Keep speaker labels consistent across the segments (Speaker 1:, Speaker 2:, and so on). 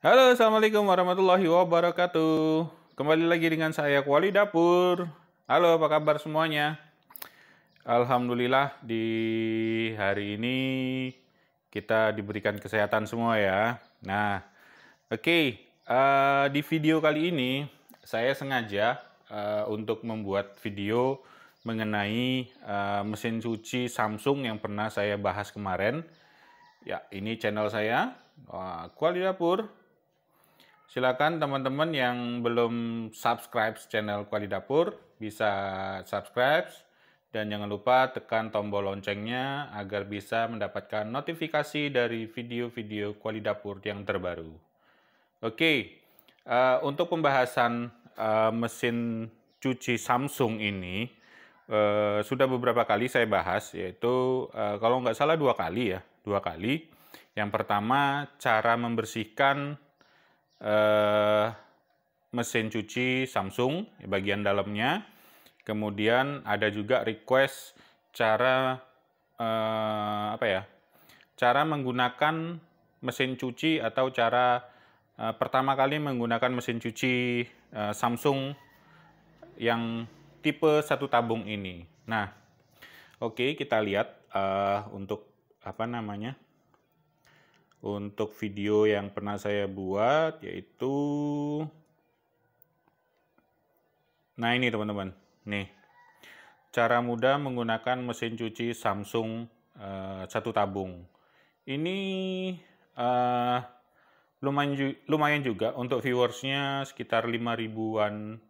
Speaker 1: Halo, Assalamualaikum warahmatullahi wabarakatuh. Kembali lagi dengan saya, Kuali Dapur. Halo, apa kabar semuanya? Alhamdulillah, di hari ini kita diberikan kesehatan semua ya. Nah, oke, di video kali ini saya sengaja untuk membuat video mengenai mesin cuci Samsung yang pernah saya bahas kemarin. Ya, ini channel saya, Kuali Dapur. Silakan teman-teman yang belum subscribe channel Kuali Dapur bisa subscribe dan jangan lupa tekan tombol loncengnya agar bisa mendapatkan notifikasi dari video-video Kuali Dapur yang terbaru. Oke, untuk pembahasan mesin cuci Samsung ini sudah beberapa kali saya bahas, yaitu kalau nggak salah dua kali. Yang pertama, cara membersihkan mesin cuci Samsung bagian dalamnya. Kemudian ada juga request cara cara menggunakan mesin cuci atau cara pertama kali menggunakan mesin cuci Samsung yang tipe satu tabung ini. Nah, oke, kita lihat untuk untuk video yang pernah saya buat, yaitu nah ini teman-teman, nih cara mudah menggunakan mesin cuci Samsung satu tabung. Ini lumayan juga untuk viewersnya, sekitar 5 ribuan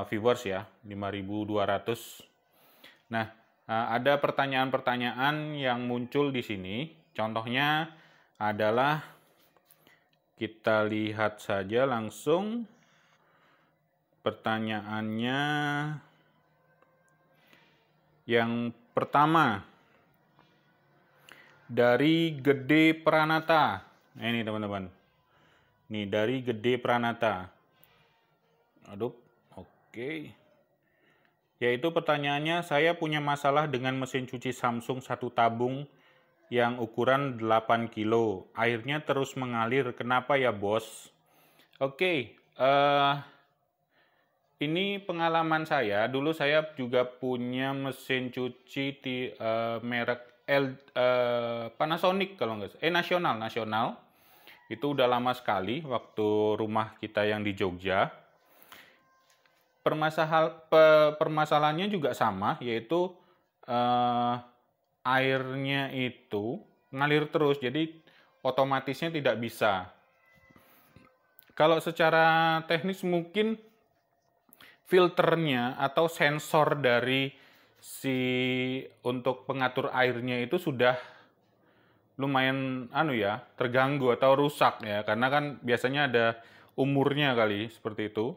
Speaker 1: viewers ya, 5.200. Nah, ada pertanyaan-pertanyaan yang muncul di sini. Contohnya adalah, kita lihat saja langsung pertanyaannya. Yang pertama dari Gede Pranata. Nah, ini teman-teman. Nih dari Gede Pranata. Aduh, oke. Yaitu pertanyaannya, saya punya masalah dengan mesin cuci Samsung satu tabung yang ukuran 8 kilo. Airnya terus mengalir, kenapa ya bos? Oke, ini pengalaman saya. Dulu saya juga punya mesin cuci di merek Panasonic kalau nggak salah. Nasional. Itu udah lama sekali waktu rumah kita yang di Jogja. Permasalahannya juga sama, yaitu airnya itu ngalir terus, jadi otomatisnya tidak bisa. Kalau secara teknis mungkin filternya atau sensor dari untuk pengatur airnya itu sudah lumayan terganggu atau rusak ya, karena kan biasanya ada umurnya kali seperti itu.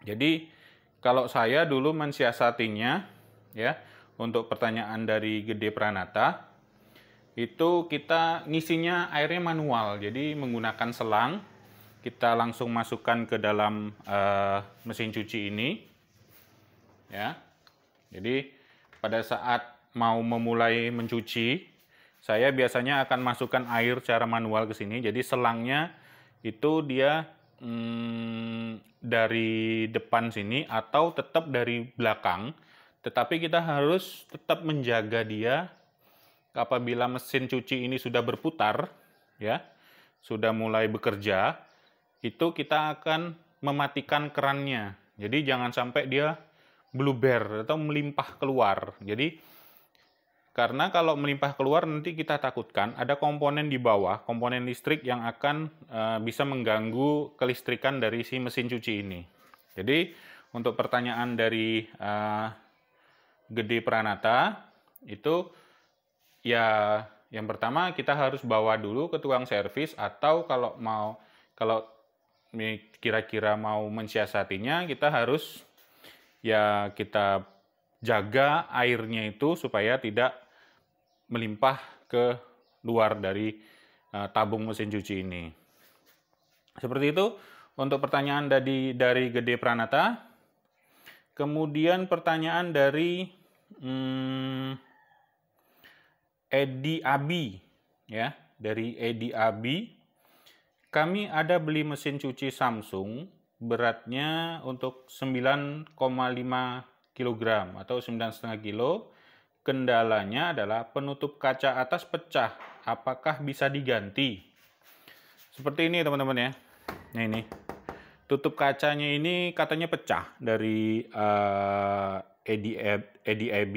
Speaker 1: Jadi kalau saya dulu mensiasatinya ya, untuk pertanyaan dari Gede Pranata, itu kita ngisinya airnya manual, jadi menggunakan selang, kita langsung masukkan ke dalam mesin cuci ini, ya. Jadi pada saat mau memulai mencuci, saya biasanya akan masukkan air secara manual ke sini. Jadi selangnya itu dia dari depan sini atau tetap dari belakang, tetapi kita harus tetap menjaga dia. Apabila mesin cuci ini sudah berputar, ya, sudah mulai bekerja, itu kita akan mematikan kerannya. Jadi jangan sampai dia bluber atau melimpah keluar. Jadi karena kalau melimpah keluar nanti kita takutkan ada komponen di bawah, komponen listrik yang akan bisa mengganggu kelistrikan dari si mesin cuci ini. Jadi untuk pertanyaan dari Gede Pranata itu, ya, yang pertama kita harus bawa dulu ke tukang servis, atau kalau kira-kira mau mensiasatinya, kita harus ya kita jaga airnya itu supaya tidak melimpah ke luar dari tabung mesin cuci ini. Seperti itu untuk pertanyaan dari Gede Pranata. Kemudian pertanyaan dari Edi Abi, ya, dari Edi Abi. kami ada beli mesin cuci Samsung, beratnya untuk 9,5 kg atau 9,5 kilo. Kendalanya adalah penutup kaca atas pecah. Apakah bisa diganti? Seperti ini teman-teman ya. Nah ini, tutup kacanya ini katanya pecah dari ADAB.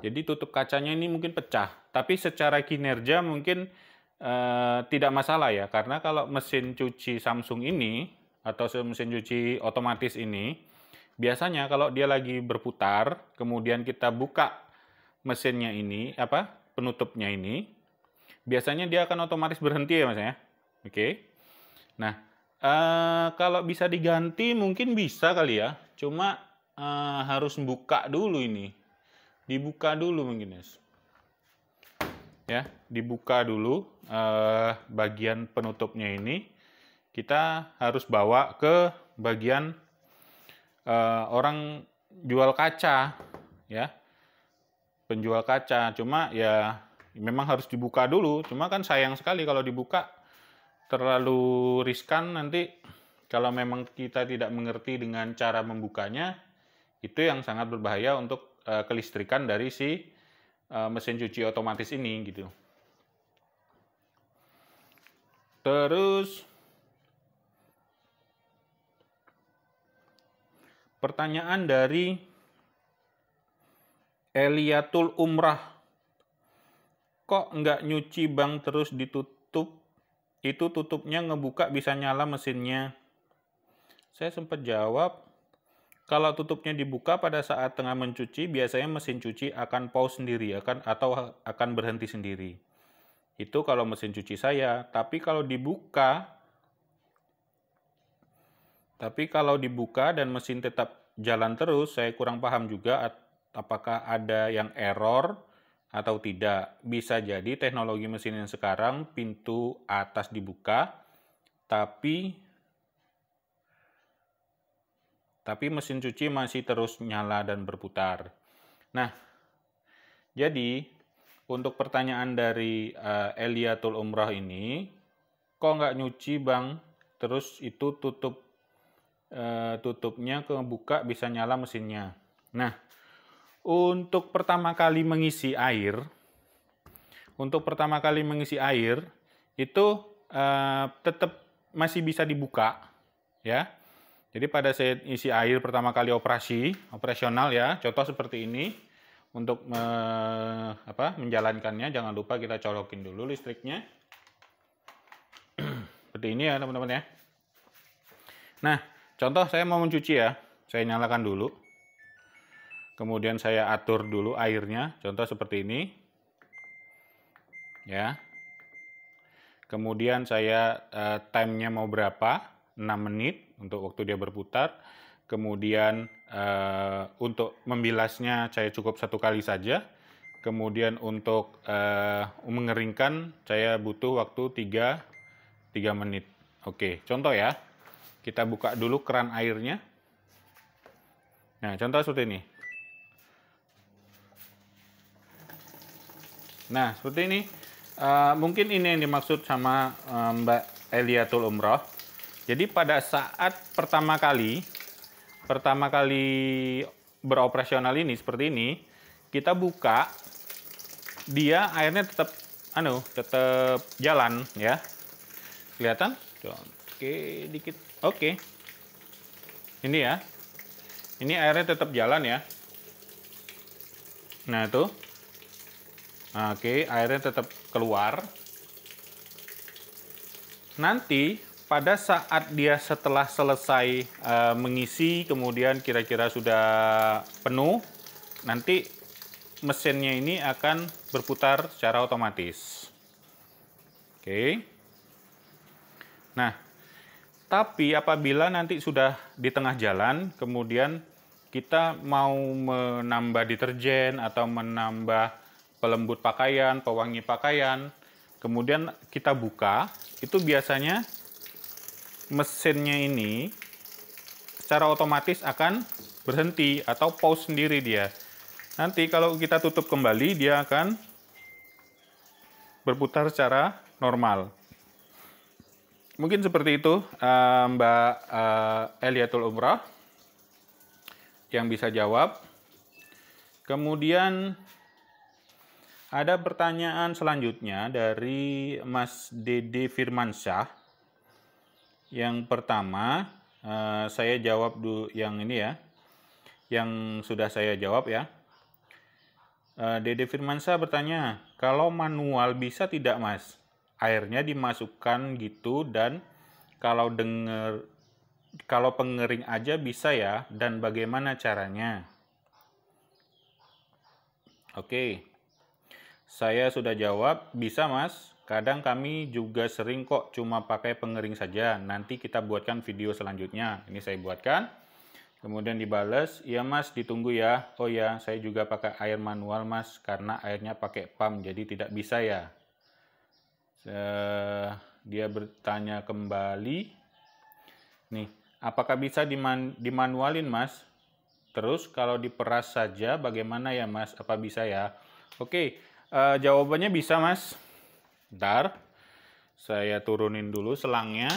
Speaker 1: Jadi tutup kacanya ini mungkin pecah. Tapi secara kinerja mungkin tidak masalah ya, karena kalau mesin cuci Samsung ini atau mesin cuci otomatis ini biasanya kalau dia lagi berputar, kemudian kita buka mesinnya ini, penutupnya ini, biasanya dia akan otomatis berhenti ya Mas ya. Oke. Nah, kalau bisa diganti mungkin bisa kali ya, cuma harus buka dulu ini, dibuka dulu mungkin Mas. Ya, dibuka dulu bagian penutupnya ini, kita harus bawa ke bagian orang jual kaca ya, penjual kaca. Cuma ya memang harus dibuka dulu, cuma kan sayang sekali kalau dibuka, terlalu riskan nanti kalau memang kita tidak mengerti dengan cara membukanya, itu yang sangat berbahaya untuk kelistrikan dari si mesin cuci otomatis ini gitu. Terus pertanyaan dari Eliatul Umrah, kok nggak nyuci bang terus ditutup? Itu tutupnya ngebuka bisa nyala mesinnya. Saya sempat jawab, kalau tutupnya dibuka pada saat tengah mencuci, biasanya mesin cuci akan pause sendiri atau akan berhenti sendiri. Itu kalau mesin cuci saya. Tapi kalau dibuka dan mesin tetap jalan terus, saya kurang paham juga apakah ada yang error atau tidak. Bisa jadi teknologi mesin yang sekarang pintu atas dibuka, tapi mesin cuci masih terus nyala dan berputar. Nah, jadi untuk pertanyaan dari Eliatul Umrah ini, kok nggak nyuci bang? Terus itu tutupnya kebuka bisa nyala mesinnya. Nah, untuk pertama kali mengisi air itu tetap masih bisa dibuka ya. Jadi pada saat isi air pertama kali operasional ya, contoh seperti ini, untuk menjalankannya jangan lupa kita colokin dulu listriknya. Seperti ini ya teman-teman ya. Nah, contoh saya mau mencuci ya, saya nyalakan dulu. Kemudian saya atur dulu airnya, contoh seperti ini. Ya. Kemudian saya time-nya mau berapa? 6 menit untuk waktu dia berputar. Kemudian untuk membilasnya saya cukup 1 kali saja. Kemudian untuk mengeringkan saya butuh waktu 3 menit. Oke, contoh ya. Kita buka dulu keran airnya. Nah, contoh seperti ini. Nah, seperti ini. Mungkin ini yang dimaksud sama Mbak Eliatul Umrah. Jadi pada saat pertama kali beroperasional ini seperti ini, kita buka, dia airnya tetap jalan ya. Kelihatan? Oke, dikit. Oke. Ini ya. Ini airnya tetap jalan ya. Nah, itu. Oke, airnya tetap keluar. Nanti pada saat dia setelah selesai mengisi, kemudian kira-kira sudah penuh, nanti mesinnya ini akan berputar secara otomatis. Oke. Nah, tapi apabila nanti sudah di tengah jalan, kemudian kita mau menambah deterjen atau menambah pelembut pakaian, pewangi pakaian, kemudian kita buka, itu biasanya mesinnya ini secara otomatis akan berhenti atau pause sendiri dia. Nanti kalau kita tutup kembali, dia akan berputar secara normal. mungkin seperti itu Mbak Eliatul Umrah yang bisa jawab. Kemudian ada pertanyaan selanjutnya dari Mas Dede Firmansyah. Yang pertama, saya jawab dulu yang ini ya, yang sudah saya jawab ya. Dede Firmansyah bertanya, kalau manual bisa tidak Mas? Airnya dimasukkan gitu, dan kalau pengering aja bisa ya, dan bagaimana caranya? Oke. Saya sudah jawab, bisa Mas. Kadang kami juga sering kok cuma pakai pengering saja. Nanti kita buatkan video selanjutnya. Ini saya buatkan. Kemudian dibales, iya Mas, ditunggu ya. Oh ya, saya juga pakai air manual Mas, karena airnya pakai pump, jadi tidak bisa ya. Dia bertanya kembali. Nih, apakah bisa dimanualin Mas? Terus kalau diperas saja bagaimana ya Mas? Apa bisa ya? Oke. Jawabannya bisa Mas. Bentar, saya turunin dulu selangnya.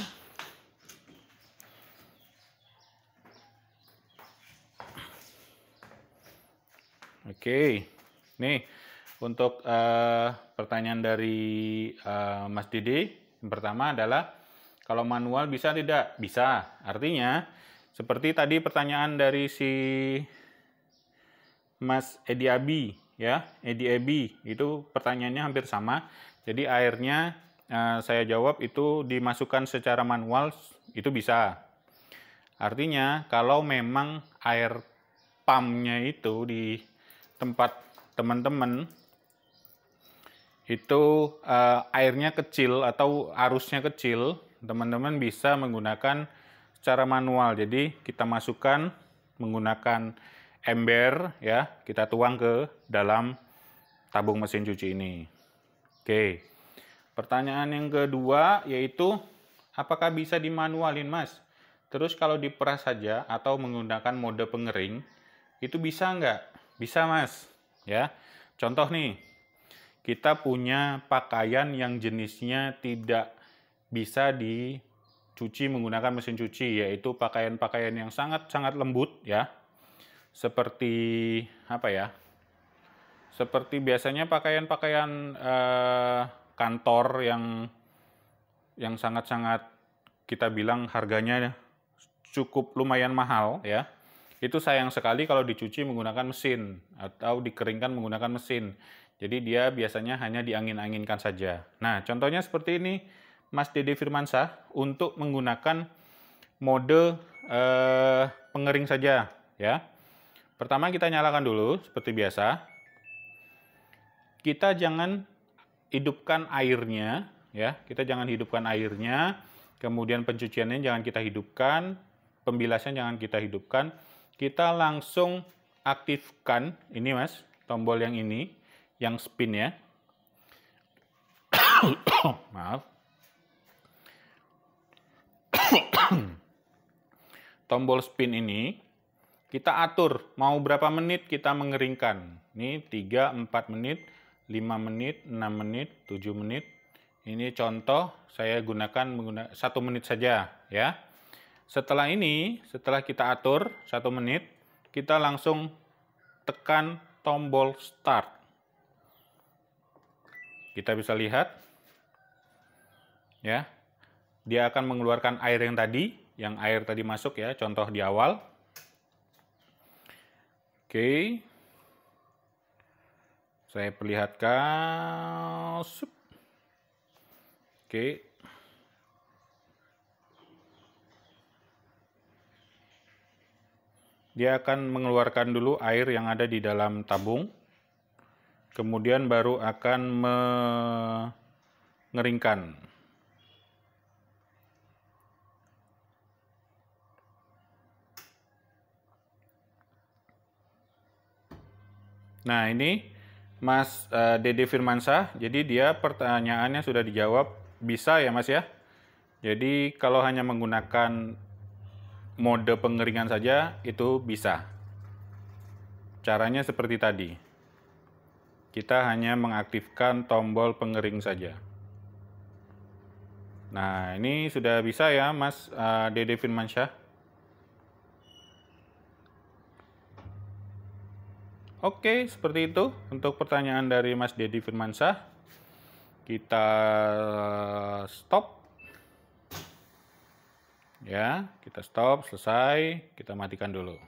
Speaker 1: Oke, nih untuk pertanyaan dari Mas Dede. Yang pertama adalah kalau manual bisa tidak? Bisa. Artinya seperti tadi pertanyaan dari si Mas Edi Abi. Ya, Edi Ebi, itu pertanyaannya hampir sama. Jadi airnya saya jawab itu dimasukkan secara manual, itu bisa. Artinya kalau memang air pumpnya itu di tempat teman-teman itu airnya kecil atau arusnya kecil, teman-teman bisa menggunakan secara manual. Jadi kita masukkan menggunakan ember ya, kita tuang ke dalam tabung mesin cuci ini. Oke. Pertanyaan yang kedua yaitu apakah bisa dimanualin Mas? Terus kalau diperas saja atau menggunakan mode pengering itu bisa nggak? Bisa Mas. Ya. Contoh nih, kita punya pakaian yang jenisnya tidak bisa dicuci menggunakan mesin cuci, yaitu pakaian-pakaian yang sangat-sangat lembut ya. Seperti apa ya? Seperti biasanya pakaian-pakaian kantor yang sangat-sangat kita bilang harganya cukup lumayan mahal ya. Itu sayang sekali kalau dicuci menggunakan mesin atau dikeringkan menggunakan mesin. Jadi dia biasanya hanya diangin-anginkan saja. Nah, contohnya seperti ini Mas Dede Firmansyah untuk menggunakan mode pengering saja ya. Pertama kita nyalakan dulu seperti biasa. Kita jangan hidupkan airnya ya. Kita jangan hidupkan airnya. Kemudian pencuciannya jangan kita hidupkan, pembilasnya jangan kita hidupkan. Kita langsung aktifkan ini Mas, tombol yang ini, yang spin ya. Maaf. Tombol spin ini kita atur mau berapa menit kita mengeringkan. Ini 3, 4 menit, 5 menit, 6 menit, 7 menit. Ini contoh saya gunakan 1 menit saja ya. Setelah ini, setelah kita atur 1 menit, kita langsung tekan tombol start. Kita bisa lihat ya. Dia akan mengeluarkan air yang air tadi masuk ya, contoh di awal. Oke. Saya perlihatkan. Oke. Dia akan mengeluarkan dulu air yang ada di dalam tabung. Kemudian baru akan mengeringkan. Nah, ini Mas Dede Firmansyah, jadi dia pertanyaannya sudah dijawab, bisa ya Mas ya. Jadi kalau hanya menggunakan mode pengeringan saja itu bisa. Caranya seperti tadi. Kita hanya mengaktifkan tombol pengering saja. Nah, ini sudah bisa ya, Mas Dede Firmansyah. Oke, seperti itu untuk pertanyaan dari Mas Dede Firmansyah. Kita stop. Ya, kita stop, selesai. Kita matikan dulu.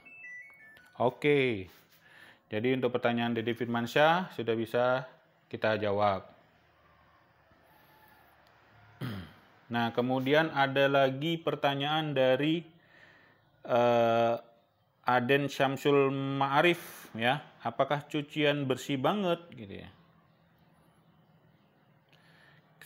Speaker 1: Oke. Jadi untuk pertanyaan Dede Firmansyah sudah bisa kita jawab. Nah, kemudian ada lagi pertanyaan dari Aden Syamsul Ma'arif, ya. Apakah cucian bersih banget gitu ya?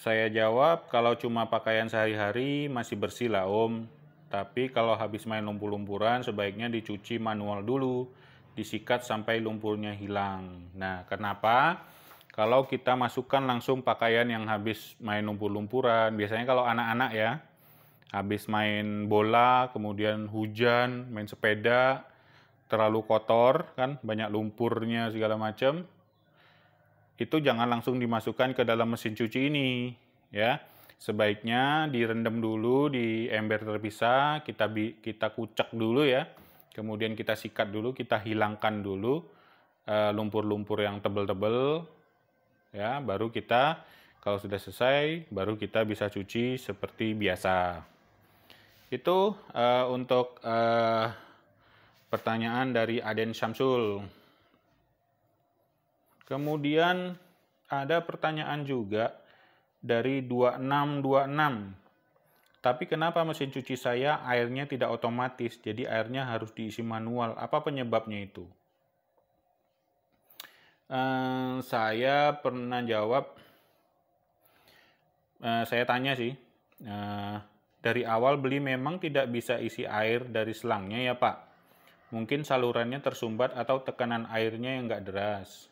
Speaker 1: Saya jawab, kalau cuma pakaian sehari-hari masih bersih lah Om. Tapi kalau habis main lumpur-lumpuran sebaiknya dicuci manual dulu, disikat sampai lumpurnya hilang. Nah, kenapa? Kalau kita masukkan langsung pakaian yang habis main lumpur-lumpuran, biasanya kalau anak-anak ya, habis main bola, kemudian hujan, main sepeda, terlalu kotor kan, banyak lumpurnya segala macam, itu jangan langsung dimasukkan ke dalam mesin cuci ini ya. Sebaiknya direndam dulu di ember terpisah, kita kucek dulu ya. Kemudian kita sikat dulu, kita hilangkan dulu lumpur-lumpur yang tebel-tebel ya, baru kita kalau sudah selesai baru kita bisa cuci seperti biasa. Itu untuk pertanyaan dari Aden Syamsul. Kemudian ada pertanyaan juga dari 2626. Tapi kenapa mesin cuci saya airnya tidak otomatis, jadi airnya harus diisi manual? Apa penyebabnya itu? Saya pernah jawab, saya tanya sih, dari awal beli memang tidak bisa isi air dari selangnya ya Pak? Mungkin salurannya tersumbat atau tekanan airnya yang nggak deras.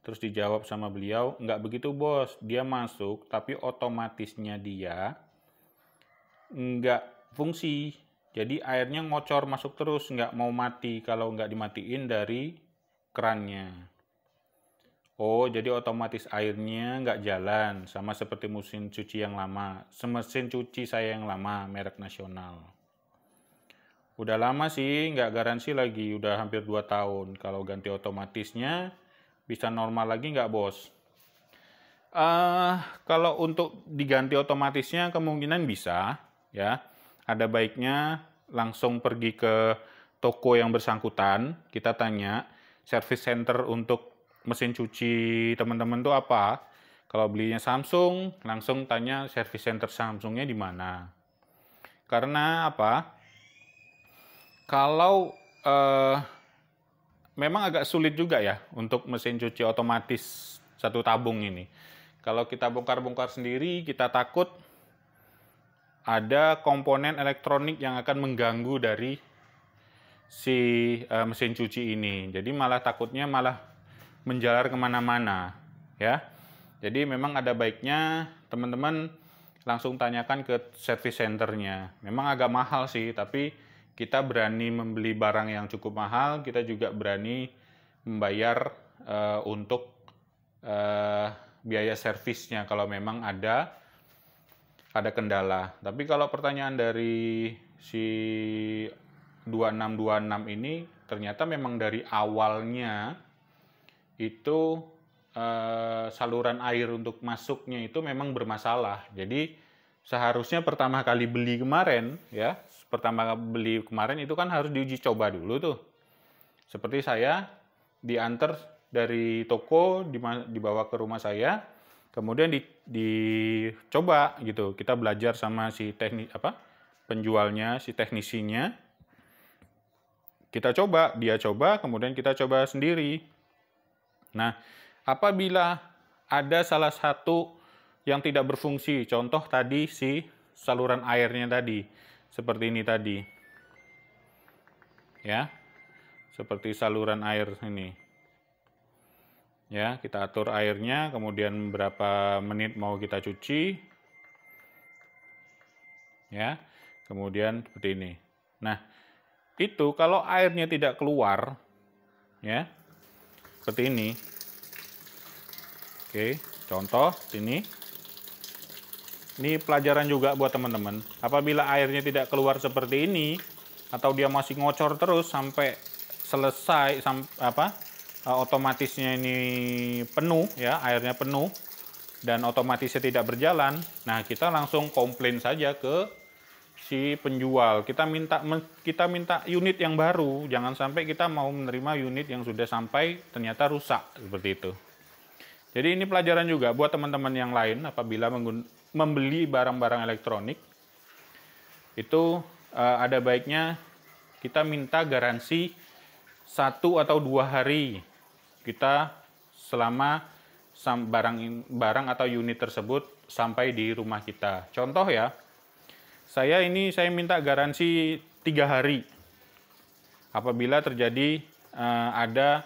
Speaker 1: Terus dijawab sama beliau, nggak begitu bos, dia masuk tapi otomatisnya dia nggak fungsi. Jadi airnya ngocor masuk terus, nggak mau mati kalau nggak dimatiin dari kerannya. Oh, jadi otomatis airnya nggak jalan, sama seperti mesin cuci yang lama. Mesin cuci saya yang lama, merek nasional. Udah lama sih, nggak garansi lagi, udah hampir 2 tahun. Kalau ganti otomatisnya, bisa normal lagi nggak bos? Kalau untuk diganti otomatisnya kemungkinan bisa, ya. Ada baiknya langsung pergi ke toko yang bersangkutan, kita tanya, service center untuk mesin cuci teman-teman tuh apa? Kalau belinya Samsung, langsung tanya service center Samsungnya di mana. Karena apa? Kalau memang agak sulit juga ya untuk mesin cuci otomatis satu tabung ini. Kalau kita bongkar-bongkar sendiri, kita takut ada komponen elektronik yang akan mengganggu dari si mesin cuci ini. Jadi malah takutnya malah menjalar kemana-mana ya. Jadi memang ada baiknya teman-teman langsung tanyakan ke service centernya. Memang agak mahal sih, tapi kita berani membeli barang yang cukup mahal, kita juga berani membayar untuk biaya servisnya kalau memang ada kendala. Tapi kalau pertanyaan dari si 2626 ini ternyata memang dari awalnya itu saluran air untuk masuknya itu memang bermasalah. Jadi seharusnya pertama kali beli kemarin ya, itu kan harus diuji coba dulu tuh. Seperti saya diantar dari toko dibawa ke rumah saya, kemudian dicoba gitu. Kita belajar sama si penjualnya, si teknisinya. Kita coba, dia coba, kemudian kita coba sendiri. Nah, apabila ada salah satu yang tidak berfungsi, contoh tadi si saluran airnya tadi, seperti ini tadi. Ya. Seperti saluran air ini. Ya, kita atur airnya, kemudian berapa menit mau kita cuci. Ya. Kemudian seperti ini. Nah, itu kalau airnya tidak keluar ya. Seperti ini. Oke, contoh sini. Ini pelajaran juga buat teman-teman. Apabila airnya tidak keluar seperti ini, atau dia masih ngocor terus sampai selesai, otomatisnya ini penuh, ya, airnya penuh, dan otomatisnya tidak berjalan, nah kita langsung komplain saja ke si penjual. Kita minta unit yang baru, jangan sampai kita mau menerima unit yang sudah sampai ternyata rusak, seperti itu. Jadi ini pelajaran juga buat teman-teman yang lain apabila membeli barang-barang elektronik, itu ada baiknya kita minta garansi 1 atau 2 hari kita selama barang atau unit tersebut sampai di rumah kita. Contoh ya, saya minta garansi 3 hari. Apabila terjadi ada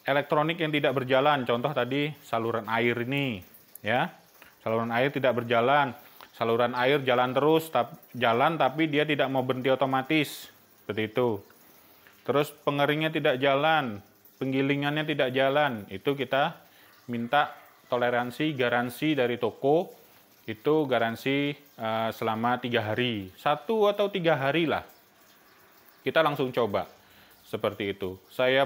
Speaker 1: elektronik yang tidak berjalan. Contoh tadi saluran air ini, ya. Saluran air tidak berjalan. Saluran air jalan terus, tapi dia tidak mau berhenti otomatis. Seperti itu. Terus pengeringnya tidak jalan, penggilingannya tidak jalan. Itu kita minta garansi dari toko, itu garansi selama 3 hari. 1 atau 3 hari lah. Kita langsung coba. Seperti itu. Saya